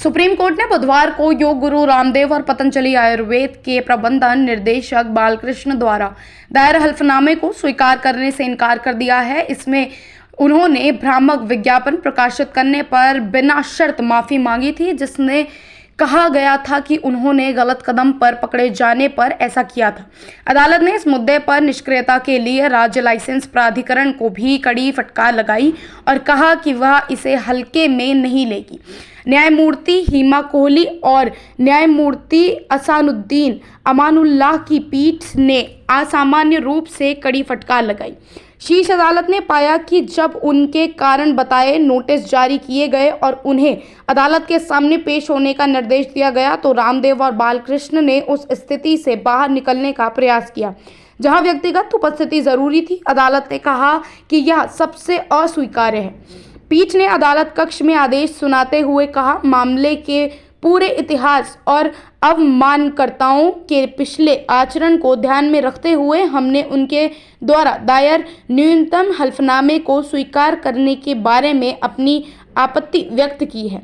Supreme court ने बुधवार को योग गुरु रामदेव और पतंजलि आयुर्वेद के प्रबंधन निर्देशक बालकृष्ण द्वारा दायर हल्फनामे को स्वीकार करने से इनकार कर दिया है। इसमें उन्होंने भ्रामक विज्ञापन प्रकाशित करने पर बिना शर्त माफी मांगी थी, जिसने कहा गया था कि उन्होंने गलत कदम पर पकड़े जाने पर ऐसा किया था। अदालत ने इस मुद्दे पर निष्क्रियता के लिए राज्य लाइसेंस प्राधिकरण को भी कड़ी फटकार लगाई और कहा कि वह इसे हल्के में नहीं लेगी। न्यायमूर्ति हिमा कोहली और न्यायमूर्ति असानुद्दीन अमानुल्लाह की पीठ ने असामान्य रूप से कड़ी फटकार लगाई। शीर्ष अदालत ने पाया कि जब उनके कारण बताए नोटिस जारी किए गए और उन्हें अदालत के सामने पेश होने का निर्देश दिया गया तो रामदेव और बालकृष्ण ने उस स्थिति से बाहर निकलने का प्रयास किया जहां व्यक्तिगत उपस्थिति जरूरी थी। अदालत ने कहा कि यह सबसे अस्वीकार्य है। पीठ ने अदालत कक्ष में आदेश सुनाते हुए कहा, मामले के पूरे इतिहास और अवमानकर्ताओं के पिछले आचरण को ध्यान में रखते हुए हमने उनके द्वारा दायर न्यूनतम हल्फनामे को स्वीकार करने के बारे में अपनी आपत्ति व्यक्त की है।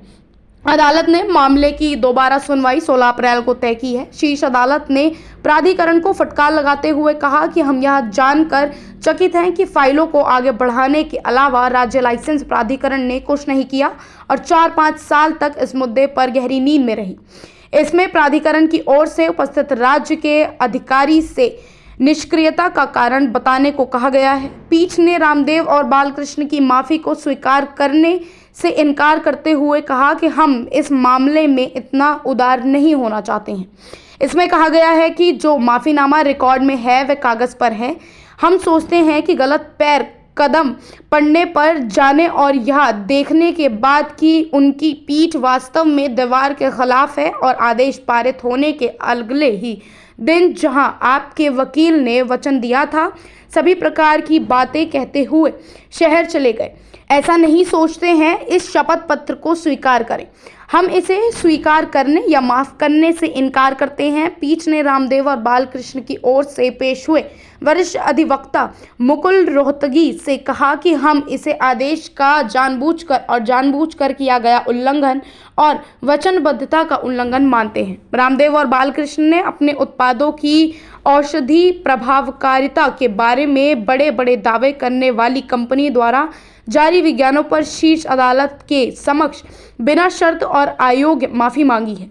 अदालत ने मामले की दोबारा सुनवाई 16 अप्रैल को तय की है। शीर्ष अदालत ने प्राधिकरण को फटकार लगाते हुए कहा कि हम यह जानकर चकित हैं कि फाइलों को आगे बढ़ाने के अलावा राज्य लाइसेंस प्राधिकरण ने कुछ नहीं किया और 4-5 साल तक इस मुद्दे पर गहरी नींद में रही। इसमें प्राधिकरण की ओर से उपस्थित राज्य के अधिकारी से निष्क्रियता का कारण बताने को कहा गया है। पीठ ने रामदेव और बालकृष्ण की माफी को स्वीकार करने से इनकार करते हुए कहा कि हम इस मामले में इतना उदार नहीं होना चाहते हैं। इसमें कहा गया है कि जो माफीनामा रिकॉर्ड में है वह कागज पर है। हम सोचते हैं कि गलत कदम पड़ने पर जाने और यह देखने के बाद कि उनकी पीठ वास्तव में दीवार के खिलाफ है और आदेश पारित होने के अगले ही दिन जहां आपके वकील ने वचन दिया था सभी प्रकार की बातें कहते हुए शहर चले गए। ऐसा नहीं सोचते हैं। इस शपथ पत्र को स्वीकार करें। हम इसे स्वीकार करने या माफ करने से इनकार करते हैं। पीठ ने रामदेव और बालकृष्ण की ओर से पेश हुए वरिष्ठ अधिवक्ता मुकुल रोहतगी से कहा कि हम इसे आदेश का जानबूझकर किया गया उल्लंघन और वचनबद्धता का उल्लंघन मानते हैं। रामदेव और बालकृष्ण ने अपने उत्पादों की औषधि प्रभावकारिता के बारे में बड़े बड़े दावे करने वाली कंपनी द्वारा जारी विज्ञापनों पर शीर्ष अदालत के समक्ष बिना शर्त और अयोग्य माफी मांगी है।